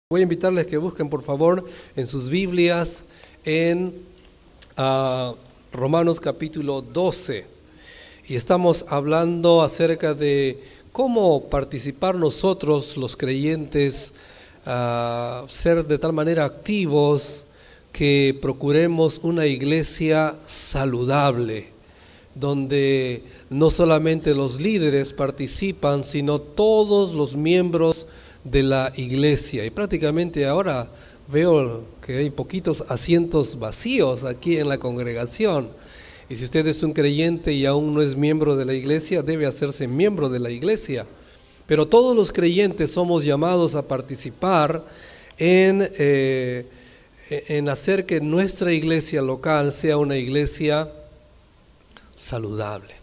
Voy a invitarles que busquen por favor en sus Biblias en Romanos capítulo 12 y estamos hablando acerca de cómo participar nosotros los creyentes, ser de tal manera activos que procuremos una iglesia saludable, donde no solamente los líderes participan, sino todos los miembros de la iglesia. Y prácticamente ahora veo que hay poquitos asientos vacíos aquí en la congregación. Y si usted es un creyente y aún no es miembro de la iglesia, debe hacerse miembro de la iglesia. Pero todos los creyentes somos llamados a participar en hacer que nuestra iglesia local sea una iglesia saludable.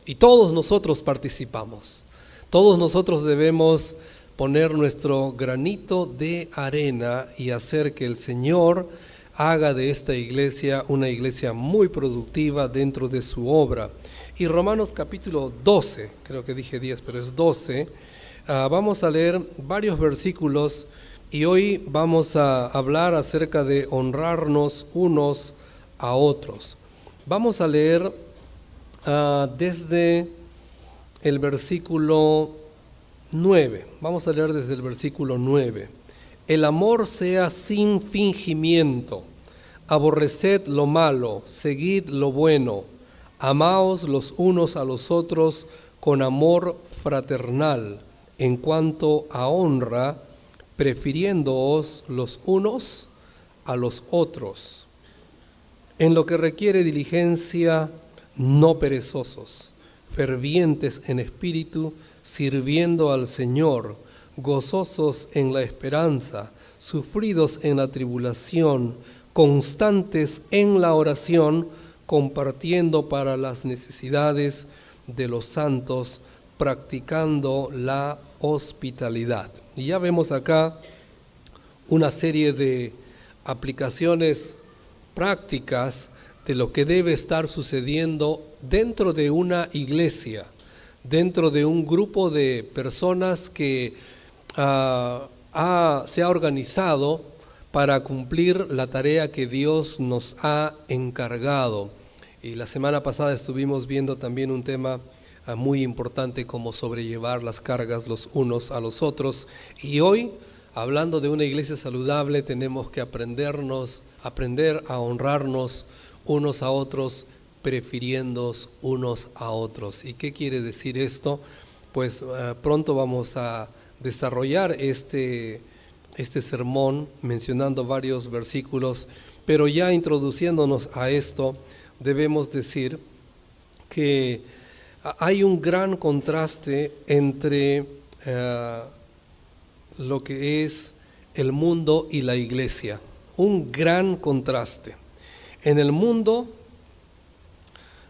Y todos nosotros participamos. Todos nosotros debemos poner nuestro granito de arena y hacer que el Señor haga de esta iglesia una iglesia muy productiva dentro de su obra. Y Romanos capítulo 12, creo que dije 10, pero es 12, vamos a leer varios versículos y hoy vamos a hablar acerca de honrarnos unos a otros. Vamos a leer desde el versículo 9. Vamos a leer desde el versículo 9. El amor sea sin fingimiento, aborreced lo malo, seguid lo bueno, amaos los unos a los otros con amor fraternal, en cuanto a honra, prefiriéndoos los unos a los otros. En lo que requiere diligencia, no perezosos, fervientes en espíritu, sirviendo al Señor, gozosos en la esperanza, sufridos en la tribulación, constantes en la oración, compartiendo para las necesidades de los santos, practicando la hospitalidad. Y ya vemos acá una serie de aplicaciones prácticas de lo que debe estar sucediendo dentro de una iglesia, dentro de un grupo de personas que se ha organizado para cumplir la tarea que Dios nos ha encargado. Y la semana pasada estuvimos viendo también un tema muy importante, como sobrellevar las cargas los unos a los otros. Y hoy, hablando de una iglesia saludable, tenemos que aprender a honrarnos unos a otros, prefiriéndoos unos a otros. ¿Y qué quiere decir esto? Pues pronto vamos a desarrollar este sermón mencionando varios versículos, pero ya introduciéndonos a esto, debemos decir que hay un gran contraste entre lo que es el mundo y la iglesia. Un gran contraste. En el mundo,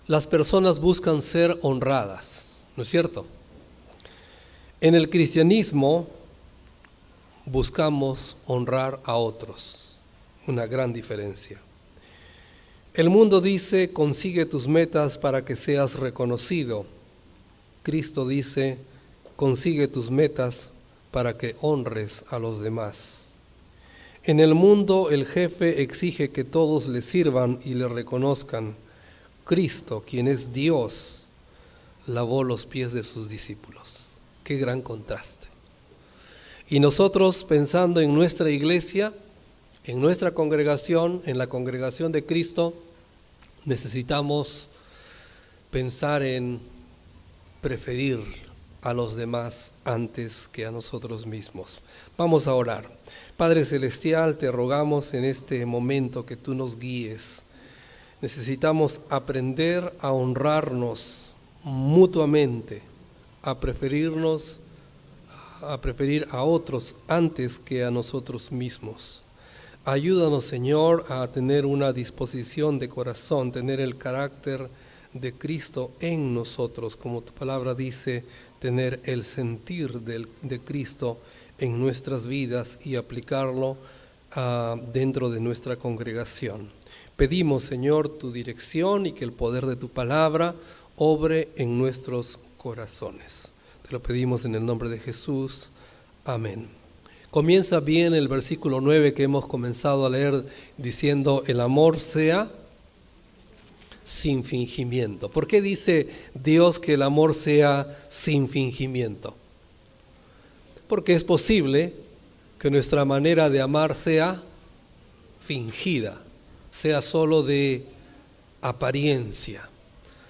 las personas buscan ser honradas, ¿no es cierto? En el cristianismo buscamos honrar a otros, una gran diferencia. El mundo dice, consigue tus metas para que seas reconocido. Cristo dice, consigue tus metas para que honres a los demás. En el mundo el jefe exige que todos le sirvan y le reconozcan. Cristo, quien es Dios, lavó los pies de sus discípulos. Qué gran contraste. Y nosotros, pensando en nuestra iglesia, en nuestra congregación, en la congregación de Cristo, necesitamos pensar en preferir a los demás antes que a nosotros mismos. Vamos a orar. Padre Celestial, te rogamos en este momento que tú nos guíes. Necesitamos aprender a honrarnos mutuamente, a preferir a otros antes que a nosotros mismos. Ayúdanos, Señor, a tener una disposición de corazón, tener el carácter de Cristo en nosotros, como tu palabra dice, tener el sentir de Cristo en nuestras vidas y aplicarlo dentro de nuestra congregación. Pedimos, Señor, tu dirección y que el poder de tu palabra obre en nuestros corazones. Te lo pedimos en el nombre de Jesús. Amén. Comienza bien el versículo 9 que hemos comenzado a leer diciendo: el amor sea sin fingimiento. ¿Por qué dice Dios que el amor sea sin fingimiento? Porque es posible que nuestra manera de amar sea fingida, sea solo de apariencia,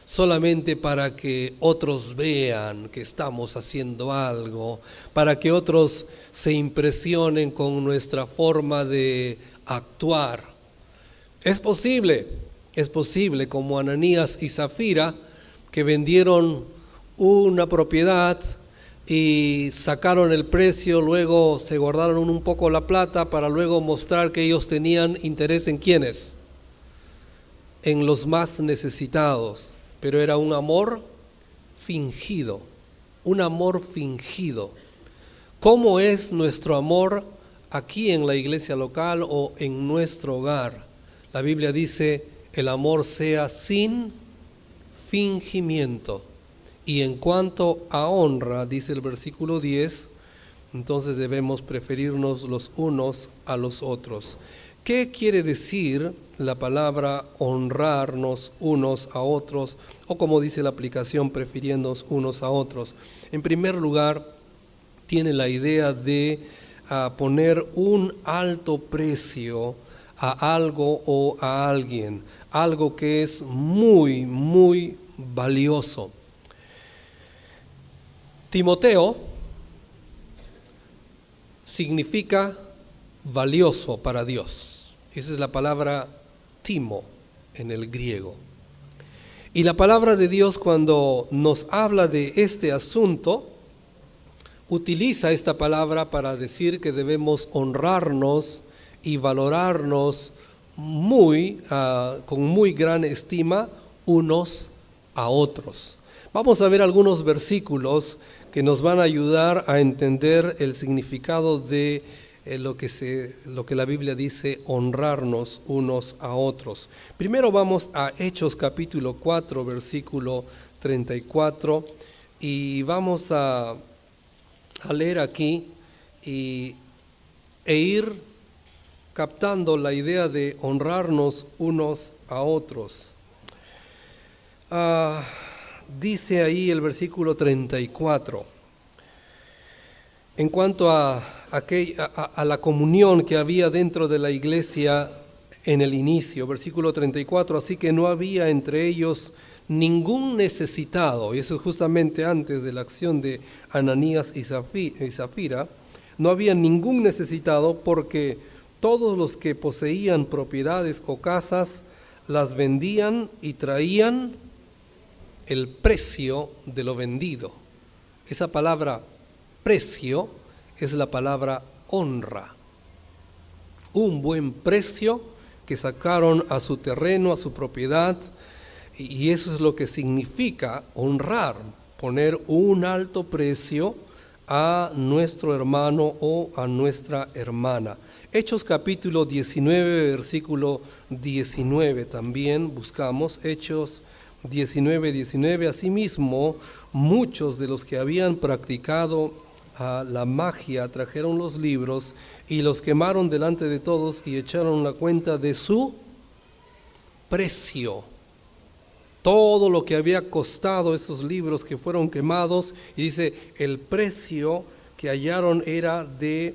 solamente para que otros vean que estamos haciendo algo, para que otros se impresionen con nuestra forma de actuar. Es posible, como Ananías y Zafira, que vendieron una propiedad y sacaron el precio, luego se guardaron un poco la plata para luego mostrar que ellos tenían interés en ¿quiénes? En los más necesitados. Pero era un amor fingido, un amor fingido. ¿Cómo es nuestro amor aquí en la iglesia local o en nuestro hogar? La Biblia dice: el amor sea sin fingimiento. Y en cuanto a honra, dice el versículo 10, entonces debemos preferirnos los unos a los otros. ¿Qué quiere decir la palabra honrarnos unos a otros? O como dice la aplicación, prefiriéndonos unos a otros. En primer lugar, tiene la idea de poner un alto precio a algo o a alguien, algo que es muy, muy valioso. Timoteo significa valioso para Dios. Esa es la palabra timo en el griego. Y la palabra de Dios, cuando nos habla de este asunto, utiliza esta palabra para decir que debemos honrarnos y valorarnos con muy gran estima unos a otros. Vamos a ver algunos versículos que nos van a ayudar a entender el significado de lo que la Biblia dice, honrarnos unos a otros. Primero vamos a Hechos capítulo 4, versículo 34, y vamos a leer aquí e ir captando la idea de honrarnos unos a otros. Dice ahí el versículo 34, en cuanto a la comunión que había dentro de la iglesia en el inicio, versículo 34, así que no había entre ellos ningún necesitado, y eso es justamente antes de la acción de Ananías y Zafira, no había ningún necesitado, porque todos los que poseían propiedades o casas las vendían y traían el precio de lo vendido. Esa palabra precio es la palabra honra. Un buen precio que sacaron a su terreno, a su propiedad, y eso es lo que significa honrar, poner un alto precio a nuestro hermano o a nuestra hermana. Hechos capítulo 19, versículo 19 también buscamos, Hechos 19. Asimismo, muchos de los que habían practicado la magia trajeron los libros y los quemaron delante de todos y echaron la cuenta de su precio. Todo lo que había costado esos libros que fueron quemados, y dice, el precio que hallaron era de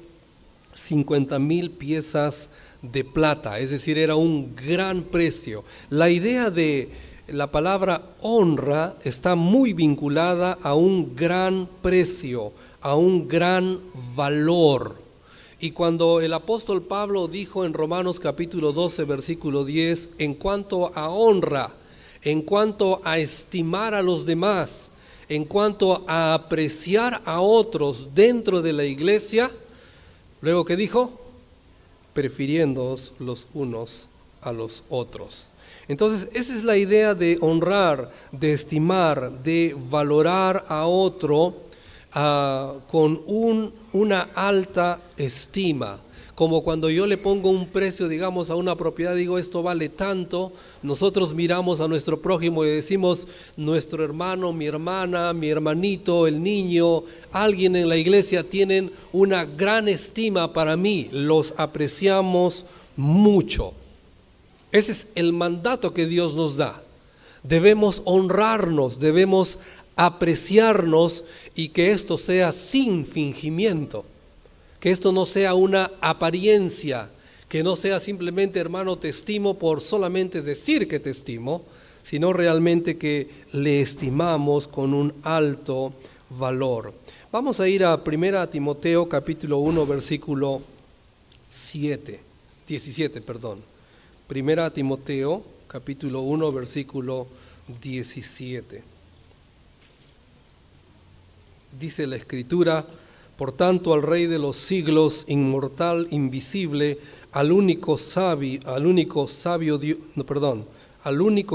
50,000 piezas de plata, es decir, era un gran precio. La idea de la palabra honra está muy vinculada a un gran precio, a un gran valor. Y cuando el apóstol Pablo dijo en Romanos capítulo 12, versículo 10, en cuanto a honra, en cuanto a estimar a los demás, en cuanto a apreciar a otros dentro de la iglesia, luego ¿qué dijo? Prefiriéndoos los unos a los otros. Entonces, esa es la idea de honrar, de estimar, de valorar a otro con una alta estima, Como cuando yo le pongo un precio, digamos, a una propiedad, digo, esto vale tanto, nosotros miramos a nuestro prójimo y decimos, nuestro hermano, mi hermana, mi hermanito, el niño, alguien en la iglesia tienen una gran estima para mí, los apreciamos mucho. Ese es el mandato que Dios nos da. Debemos honrarnos, debemos apreciarnos y que esto sea sin fingimiento. Que esto no sea una apariencia, que no sea simplemente, hermano, te estimo por solamente decir que te estimo, sino realmente que le estimamos con un alto valor. Vamos a ir a 1 Timoteo capítulo 1 versículo 17. 1 Timoteo capítulo 1 versículo 17. Dice la Escritura: por tanto, al Rey de los siglos, inmortal, invisible, al único y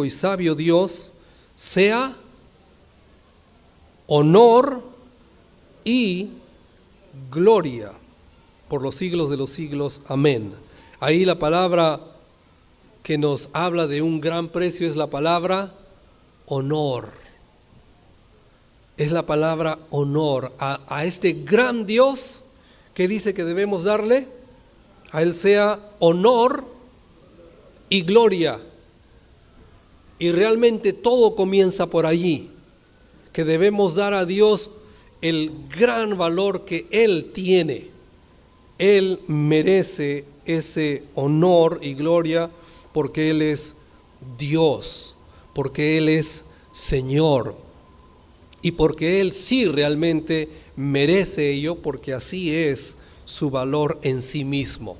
sabio Dios, sea honor y gloria por los siglos de los siglos. Amén. Ahí la palabra que nos habla de un gran precio es la palabra honor. Es la palabra honor a este gran Dios que dice que debemos darle, a Él sea honor y gloria. Y realmente todo comienza por allí, que debemos dar a Dios el gran valor que Él tiene. Él merece ese honor y gloria porque Él es Dios, porque Él es Señor. Y porque Él sí realmente merece ello, porque así es su valor en sí mismo.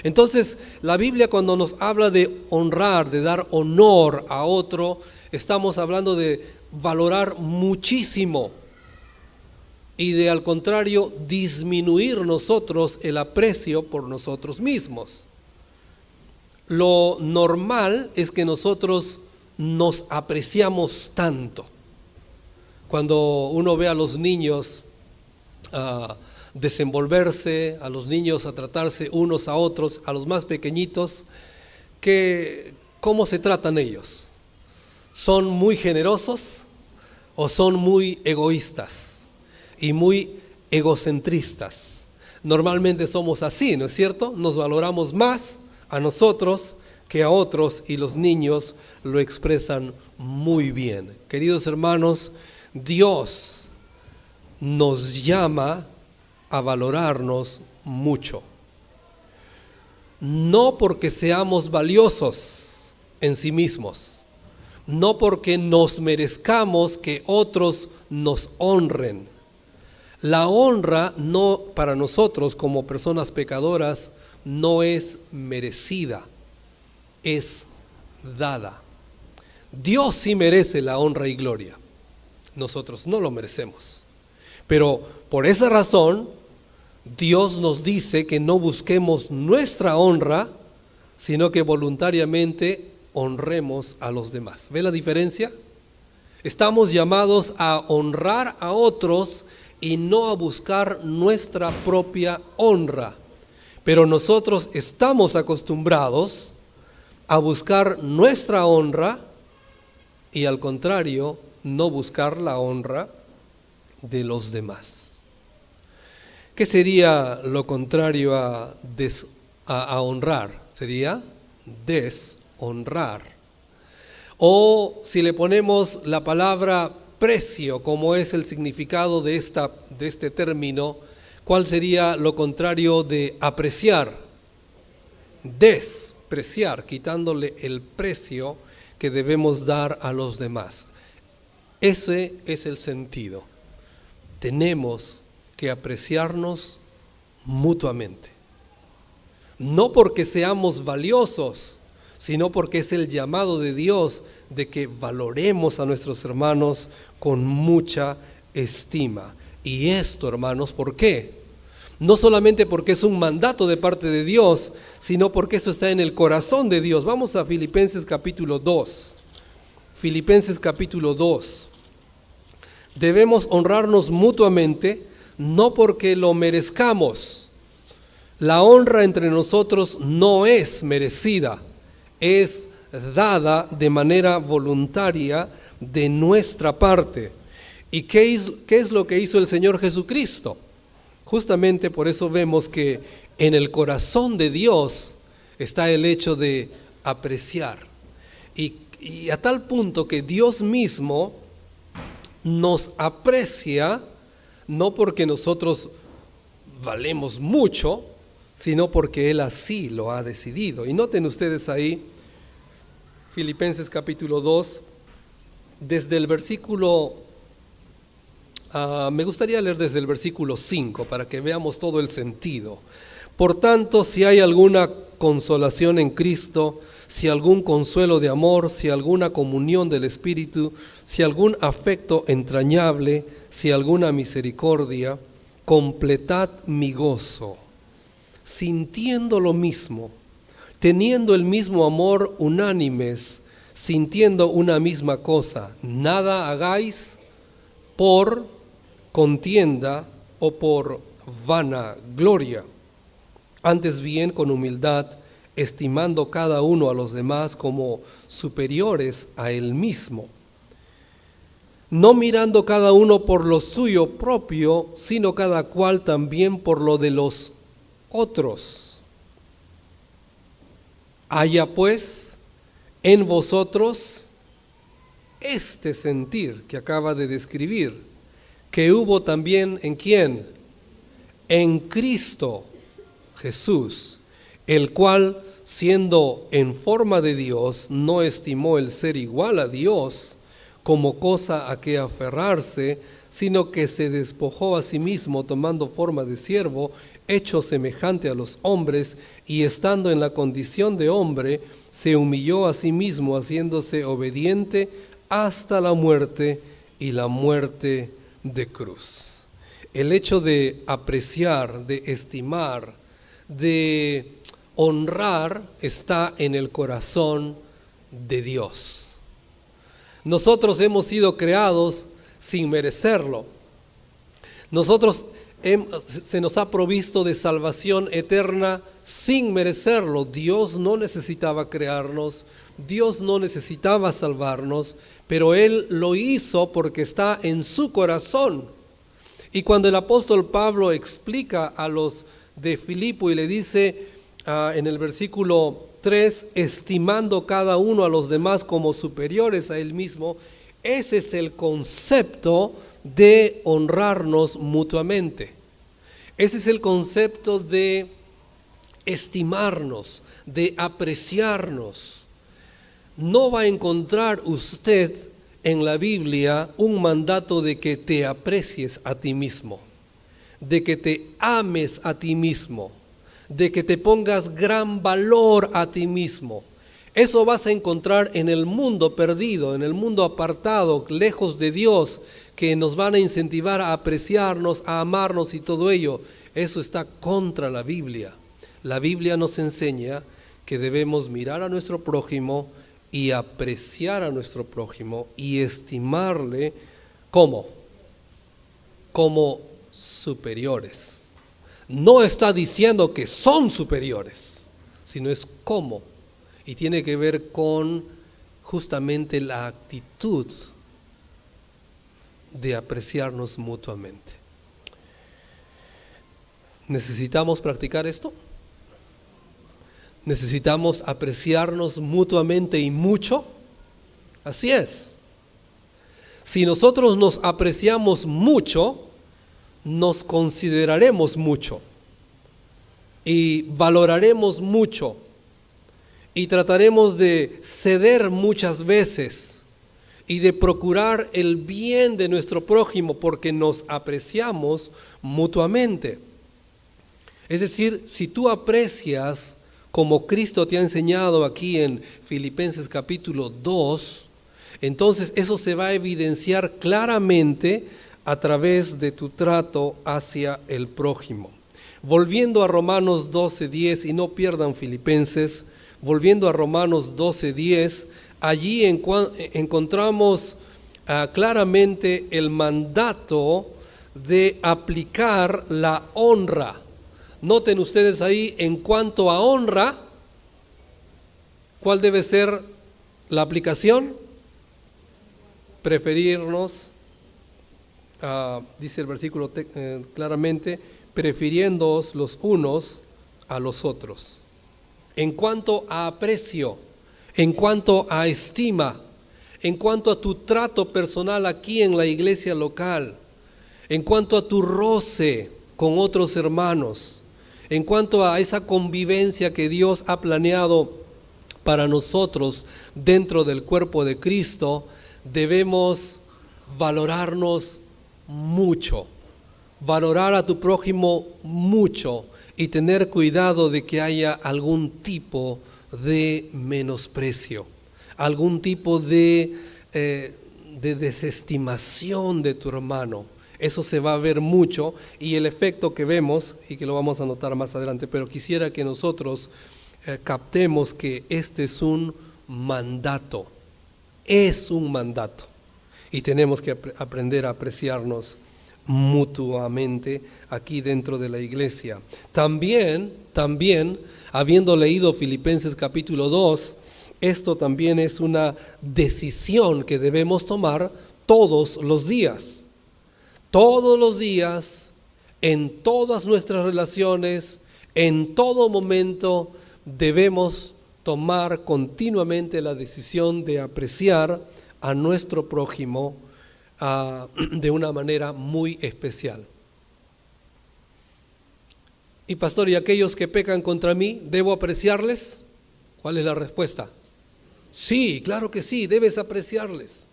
Entonces, la Biblia cuando nos habla de honrar, de dar honor a otro, estamos hablando de valorar muchísimo y de, al contrario, disminuir nosotros el aprecio por nosotros mismos. Lo normal es que nosotros nos apreciamos tanto. Cuando uno ve a los niños desenvolverse, a los niños a tratarse unos a otros, a los más pequeñitos, ¿cómo se tratan ellos? ¿Son muy generosos o son muy egoístas y muy egocentristas? Normalmente somos así, ¿no es cierto? Nos valoramos más a nosotros que a otros y los niños lo expresan muy bien. Queridos hermanos, Dios nos llama a valorarnos mucho. No porque seamos valiosos en sí mismos, no porque nos merezcamos que otros nos honren. La honra no, para nosotros como personas pecadoras, no es merecida, es dada. Dios sí merece la honra y gloria. Nosotros no lo merecemos. Pero por esa razón, Dios nos dice que no busquemos nuestra honra, sino que voluntariamente honremos a los demás. ¿Ve la diferencia? Estamos llamados a honrar a otros y no a buscar nuestra propia honra. Pero nosotros estamos acostumbrados a buscar nuestra honra y al contrario, no buscar la honra de los demás. ¿Qué sería lo contrario a honrar? Sería deshonrar. O si le ponemos la palabra precio, como es el significado de este término, ¿cuál sería lo contrario de apreciar? Despreciar, quitándole el precio que debemos dar a los demás. Ese es el sentido. Tenemos que apreciarnos mutuamente. No porque seamos valiosos, sino porque es el llamado de Dios de que valoremos a nuestros hermanos con mucha estima. Y esto, hermanos, ¿por qué? No solamente porque es un mandato de parte de Dios, sino porque eso está en el corazón de Dios. Vamos a Filipenses capítulo 2. Filipenses capítulo 2. Debemos honrarnos mutuamente, no porque lo merezcamos. La honra entre nosotros no es merecida, es dada de manera voluntaria de nuestra parte. ¿Y qué es lo que hizo el Señor Jesucristo? Justamente por eso vemos que en el corazón de Dios está el hecho de apreciar. Y a tal punto que Dios mismo nos aprecia, no porque nosotros valemos mucho, sino porque Él así lo ha decidido. Y noten ustedes ahí, Filipenses capítulo 2, desde el versículo, me gustaría leer desde el versículo 5 para que veamos todo el sentido. Por tanto, si hay alguna consolación en Cristo, si algún consuelo de amor, si alguna comunión del Espíritu, si algún afecto entrañable, si alguna misericordia, completad mi gozo, sintiendo lo mismo, teniendo el mismo amor, unánimes, sintiendo una misma cosa. Nada hagáis por contienda o por vanagloria, antes bien con humildad, estimando cada uno a los demás como superiores a él mismo, no mirando cada uno por lo suyo propio, sino cada cual también por lo de los otros. Haya pues en vosotros este sentir que acaba de describir, que hubo también ¿en quién? En Cristo Jesús, el cual, siendo en forma de Dios, no estimó el ser igual a Dios como cosa a que aferrarse, sino que se despojó a sí mismo, tomando forma de siervo, hecho semejante a los hombres, y estando en la condición de hombre, se humilló a sí mismo, haciéndose obediente hasta la muerte, y la muerte de cruz. El hecho de apreciar, de estimar, de honrar está en el corazón de Dios. Nosotros hemos sido creados sin merecerlo. Se nos ha provisto de salvación eterna sin merecerlo. Dios no necesitaba crearnos, Dios no necesitaba salvarnos, pero Él lo hizo porque está en su corazón. Y cuando el apóstol Pablo explica a los de Filipo y le dice en el versículo 3, estimando cada uno a los demás como superiores a él mismo, ese es el concepto de honrarnos mutuamente. Ese es el concepto de estimarnos, de apreciarnos. No va a encontrar usted en la Biblia un mandato de que te aprecies a ti mismo, de que te ames a ti mismo, de que te pongas gran valor a ti mismo. Eso vas a encontrar en el mundo perdido, en el mundo apartado, lejos de Dios, que nos van a incentivar a apreciarnos, a amarnos y todo ello. Eso está contra la Biblia. La Biblia nos enseña que debemos mirar a nuestro prójimo y apreciar a nuestro prójimo y estimarle como superiores. No está diciendo que son superiores, sino es cómo. Y tiene que ver con justamente la actitud de apreciarnos mutuamente. ¿Necesitamos practicar esto? ¿Necesitamos apreciarnos mutuamente y mucho? Así es. Si nosotros nos apreciamos mucho, nos consideraremos mucho y valoraremos mucho y trataremos de ceder muchas veces y de procurar el bien de nuestro prójimo porque nos apreciamos mutuamente. Es decir, si tú aprecias como Cristo te ha enseñado aquí en Filipenses capítulo 2, entonces eso se va a evidenciar claramente a través de tu trato hacia el prójimo. Volviendo a Romanos 12:10, y no pierdan Filipenses, volviendo a Romanos 12:10, allí encontramos claramente el mandato de aplicar la honra. Noten ustedes ahí, en cuanto a honra, ¿cuál debe ser la aplicación? Preferirnos, dice el versículo claramente, prefiriéndoos los unos a los otros. En cuanto a aprecio, en cuanto a estima, en cuanto a tu trato personal aquí en la iglesia local, en cuanto a tu roce con otros hermanos, en cuanto a esa convivencia que Dios ha planeado para nosotros dentro del cuerpo de Cristo, debemos valorarnos mucho, valorar a tu prójimo mucho y tener cuidado de que haya algún tipo de menosprecio, algún tipo de desestimación de tu hermano. Eso se va a ver mucho, y el efecto que vemos, y que lo vamos a notar más adelante, pero quisiera que nosotros captemos que este es un mandato, y tenemos que aprender a apreciarnos mutuamente aquí dentro de la iglesia. También, habiendo leído Filipenses capítulo 2, esto también es una decisión que debemos tomar todos los días. Todos los días, en todas nuestras relaciones, en todo momento, debemos tomar continuamente la decisión de apreciar a nuestro prójimo de una manera muy especial. Y pastor, ¿y aquellos que pecan contra mí, debo apreciarles? ¿Cuál es la respuesta? Sí, claro que sí, debes apreciarles.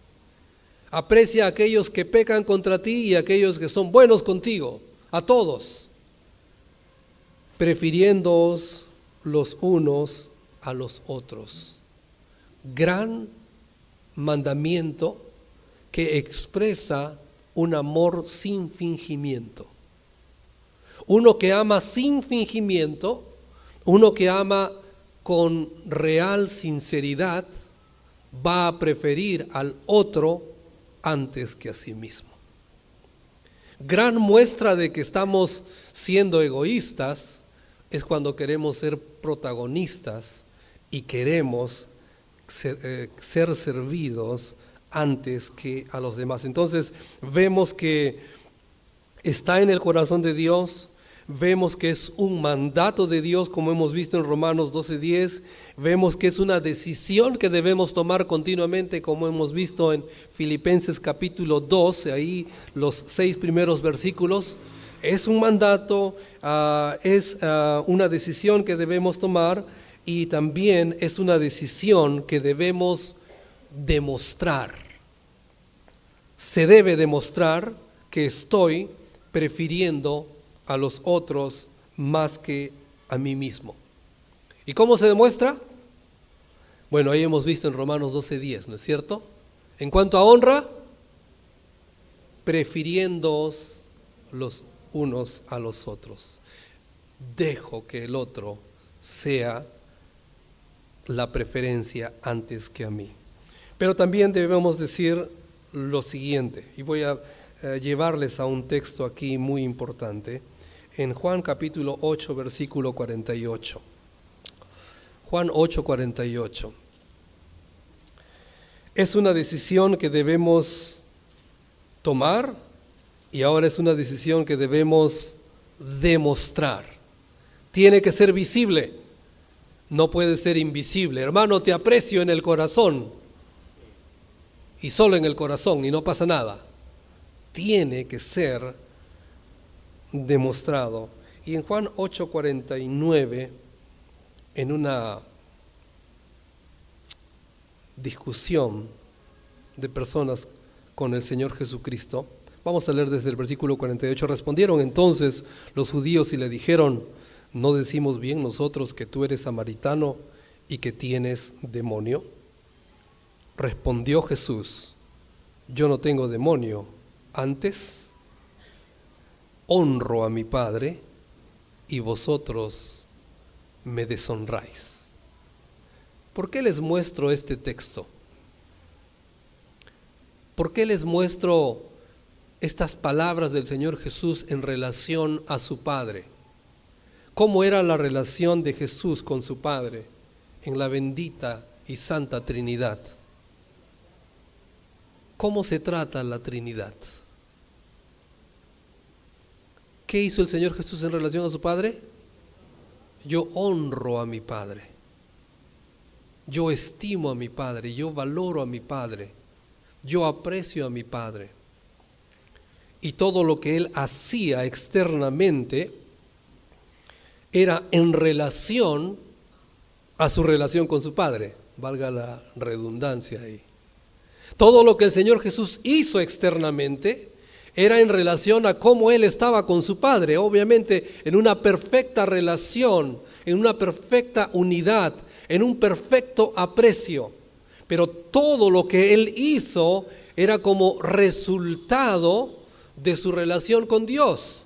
Aprecia a aquellos que pecan contra ti y a aquellos que son buenos contigo, a todos, prefiriéndoos los unos a los otros. Gran mandamiento que expresa un amor sin fingimiento. Uno que ama sin fingimiento, uno que ama con real sinceridad, va a preferir al otro antes que a sí mismo. Gran muestra de que estamos siendo egoístas es cuando queremos ser protagonistas y queremos ser servidos antes que a los demás. Entonces vemos que está en el corazón de Dios, vemos que es un mandato de Dios, como hemos visto en Romanos 12:10, vemos que es una decisión que debemos tomar continuamente, como hemos visto en Filipenses capítulo 12, ahí los 6 primeros versículos. Es un mandato, es una decisión que debemos tomar, y también es una decisión que debemos demostrar. Se debe demostrar que estoy prefiriendo a los otros más que a mí mismo. ¿Y cómo se demuestra? Bueno, ahí hemos visto en Romanos 12:10, ¿no es cierto? En cuanto a honra, prefiriéndoos los unos a los otros. Dejo que el otro sea la preferencia antes que a mí. Pero también debemos decir lo siguiente, y voy a llevarles a un texto aquí muy importante, en Juan capítulo 8, versículo 48. Juan 8:48. Es una decisión que debemos tomar, y ahora es una decisión que debemos demostrar. Tiene que ser visible, no puede ser invisible. Hermano, te aprecio en el corazón, y solo en el corazón, y no pasa nada. Tiene que ser demostrado. Y en Juan 8:49, en una discusión de personas con el Señor Jesucristo, vamos a leer desde el versículo 48. Respondieron entonces los judíos y le dijeron: ¿no decimos bien nosotros que tú eres samaritano y que tienes demonio? Respondió Jesús: yo no tengo demonio, antes honro a mi Padre y vosotros me deshonráis. ¿Por qué les muestro este texto? ¿Por qué les muestro estas palabras del Señor Jesús en relación a su Padre? cómo era la relación de Jesús con su Padre en la bendita y santa Trinidad. ¿Cómo se trata la Trinidad? ¿Qué hizo el Señor Jesús en relación a su Padre? Yo honro a mi Padre, yo estimo a mi Padre, yo valoro a mi Padre, yo aprecio a mi Padre. Y todo lo que Él hacía externamente era en relación a su relación con su Padre, valga la redundancia ahí. Todo lo que el Señor Jesús hizo externamente era en relación a cómo Él estaba con su Padre, obviamente en una perfecta relación, en una perfecta unidad, en un perfecto aprecio. Pero todo lo que Él hizo era como resultado de su relación con Dios.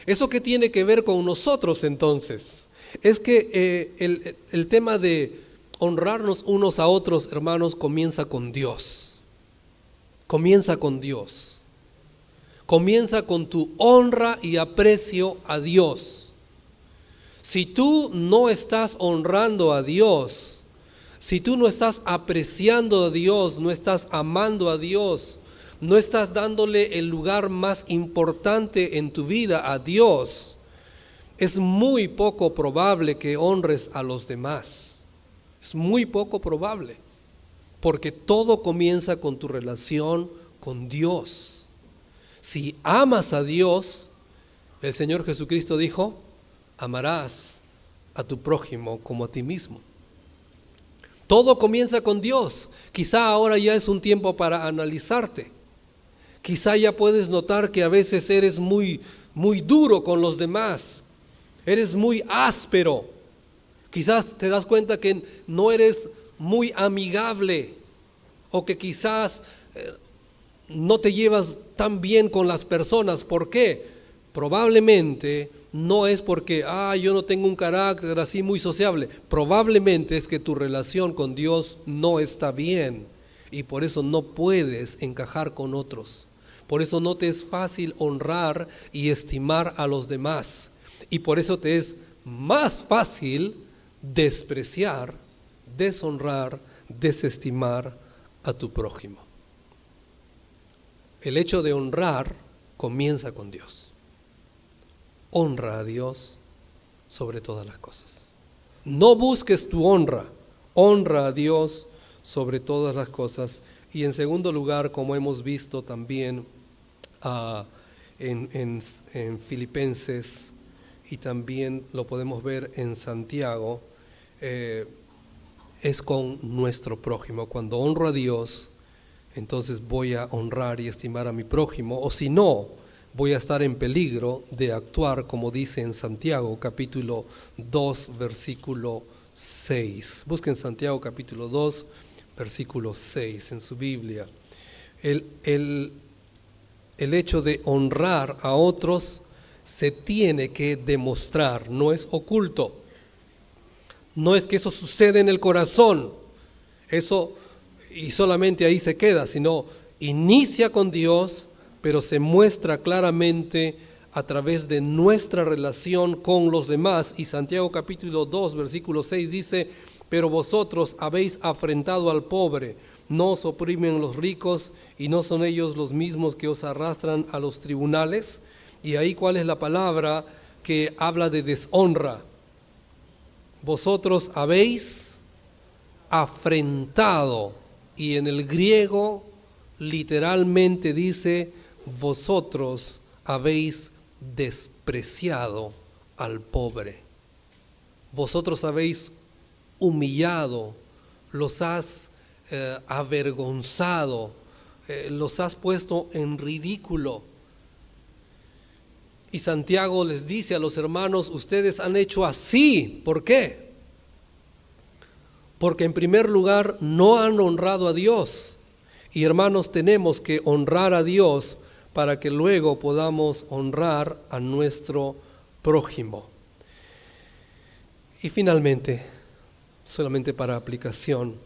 ¿Eso qué tiene que ver con nosotros entonces? Es que el tema de honrarnos unos a otros, hermanos, comienza con Dios. Comienza con Dios. Comienza con tu honra y aprecio a Dios. Si tú no estás honrando a Dios, si tú no estás apreciando a Dios, no estás amando a Dios, no estás dándole el lugar más importante en tu vida a Dios, es muy poco probable que honres a los demás. Es muy poco probable, porque todo comienza con tu relación con Dios. Si amas a Dios, el Señor Jesucristo dijo, amarás a tu prójimo como a ti mismo. Todo comienza con Dios. Quizá ahora ya es un tiempo para analizarte. Quizá ya puedes notar que a veces eres muy duro con los demás. Eres muy áspero. Quizás te das cuenta que no eres muy amigable, o que quizás no te llevas tan bien con las personas. ¿Por qué? Probablemente no es porque yo no tengo un carácter así muy sociable. Probablemente es que tu relación con Dios no está bien y por eso no puedes encajar con otros. Por eso no te es fácil honrar y estimar a los demás, y por eso te es más fácil despreciar, deshonrar, desestimar a tu prójimo. El hecho de honrar comienza con Dios. Honra a Dios sobre todas las cosas. No busques tu honra, honra a Dios sobre todas las cosas. Y en segundo lugar, como hemos visto también en Filipenses, y también lo podemos ver en Santiago, es con nuestro prójimo. Cuando honro a Dios, entonces voy a honrar y estimar a mi prójimo, o si no, voy a estar en peligro de actuar como dice en Santiago capítulo 2 versículo 6. Busquen Santiago capítulo 2 versículo 6 en su Biblia. El hecho de honrar a otros se tiene que demostrar, no es oculto. No es que eso sucede en el corazón, eso y solamente ahí se queda, sino inicia con Dios, pero se muestra claramente a través de nuestra relación con los demás. Y Santiago capítulo 2 versículo 6 dice, pero vosotros habéis afrentado al pobre, no os oprimen los ricos, y no son ellos los mismos que os arrastran a los tribunales. Y ahí, ¿cuál es la palabra que habla de deshonra? Vosotros habéis afrentado, y en el griego literalmente dice, vosotros habéis despreciado al pobre. Vosotros habéis humillado, los has avergonzado, los has puesto en ridículo. Y Santiago les dice a los hermanos, ustedes han hecho así. ¿Por qué? Porque en primer lugar no han honrado a Dios. Y hermanos, tenemos que honrar a Dios para que luego podamos honrar a nuestro prójimo. Y finalmente, solamente para aplicación,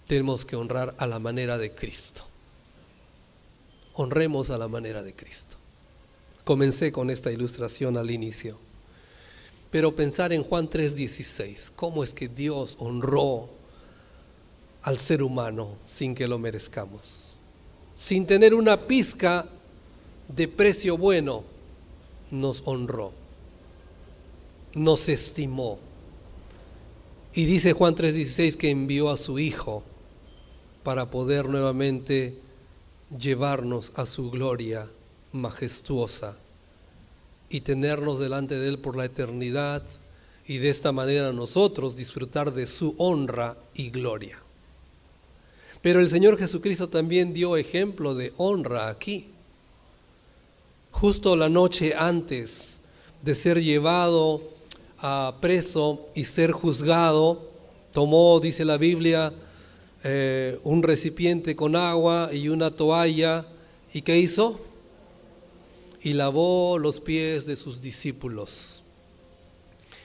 tenemos que honrar a la manera de Cristo. Honremos a la manera de Cristo. Comencé con esta ilustración al inicio. pero pensar en Juan 3:16, cómo es que Dios honró al ser humano sin que lo merezcamos, sin tener una pizca de precio bueno, nos honró, nos estimó. Y dice Juan 3:16 que envió a su Hijo para poder nuevamente llevarnos a su gloria majestuosa y tenernos delante de Él por la eternidad, y de esta manera nosotros disfrutar de su honra y gloria. Pero el Señor Jesucristo también dio ejemplo de honra aquí. Justo la noche antes de ser llevado a preso y ser juzgado, tomó, dice la Biblia, un recipiente con agua y una toalla, ¿y qué hizo? Y lavó los pies de sus discípulos.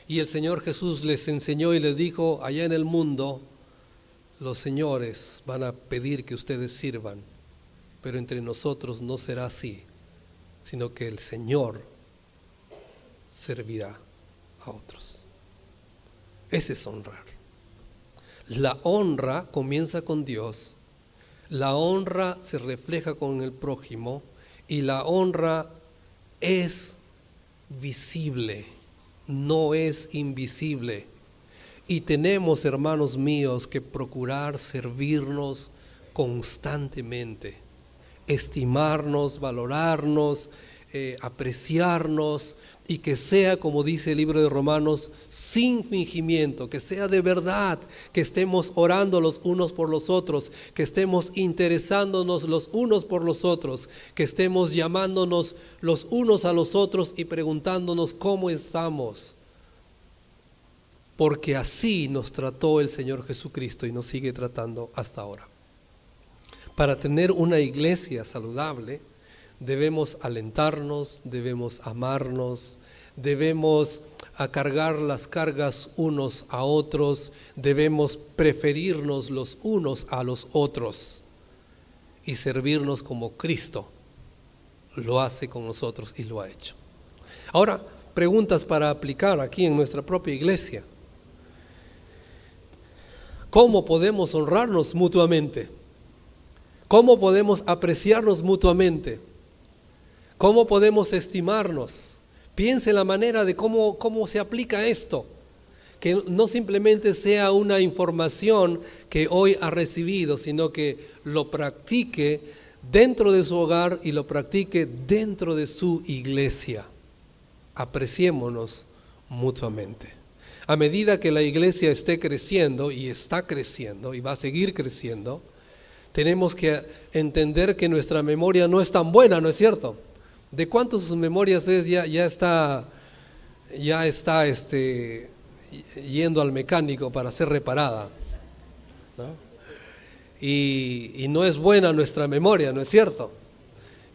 Y el Señor Jesús les enseñó y les dijo: allá en el mundo los señores van a pedir que ustedes sirvan, pero entre nosotros no será así, sino que el Señor servirá a otros. Ese es honrar. La honra comienza con Dios, la honra se refleja con el prójimo, y la honra es visible, no es invisible. Y tenemos, hermanos míos, que procurar servirnos constantemente, estimarnos, valorarnos, apreciarnos, y que sea, como dice el libro de Romanos, sin fingimiento, que sea de verdad, que estemos orando los unos por los otros, que estemos interesándonos los unos por los otros, que estemos llamándonos los unos a los otros y preguntándonos cómo estamos, porque así nos trató el Señor Jesucristo y nos sigue tratando hasta ahora. Para tener una iglesia saludable, debemos alentarnos, debemos amarnos, debemos cargar las cargas unos a otros, debemos preferirnos los unos a los otros y servirnos como Cristo lo hace con nosotros y lo ha hecho. Ahora, preguntas para aplicar aquí en nuestra propia iglesia. ¿Cómo podemos honrarnos mutuamente? ¿Cómo podemos apreciarnos mutuamente? ¿Cómo podemos estimarnos? Piense en la manera de cómo se aplica esto. Que no simplemente sea una información que hoy ha recibido, sino que lo practique dentro de su hogar y lo practique dentro de su iglesia. Apreciémonos mutuamente. A medida que la iglesia esté creciendo, y está creciendo, y va a seguir creciendo, tenemos que entender que nuestra memoria no es tan buena, ¿no es cierto? ¿De cuántas sus memorias es? Ya está yendo al mecánico para ser reparada, ¿no? Y no es buena nuestra memoria, ¿no es cierto?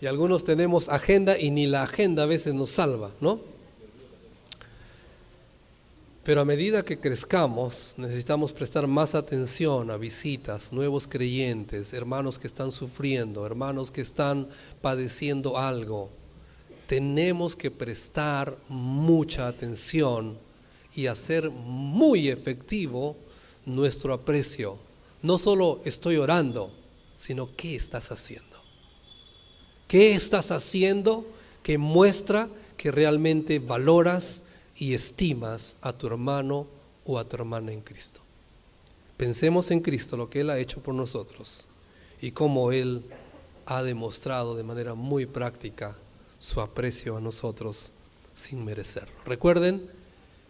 Y algunos tenemos agenda y ni la agenda a veces nos salva, ¿no? Pero a medida que crezcamos, necesitamos prestar más atención a visitas, nuevos creyentes, hermanos que están sufriendo, hermanos que están padeciendo algo. Tenemos que prestar mucha atención y hacer muy efectivo nuestro aprecio. No solo estoy orando, sino ¿qué estás haciendo? ¿Qué estás haciendo que muestra que realmente valoras y estimas a tu hermano o a tu hermana en Cristo? Pensemos en Cristo, lo que Él ha hecho por nosotros y cómo Él ha demostrado de manera muy práctica su aprecio a nosotros sin merecerlo. Recuerden,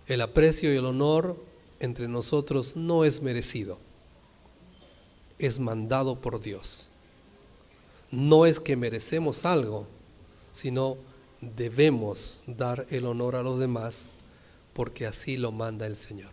el aprecio y el honor entre nosotros no es merecido, es mandado por Dios. No es que merecemos algo, sino debemos dar el honor a los demás porque así lo manda el Señor.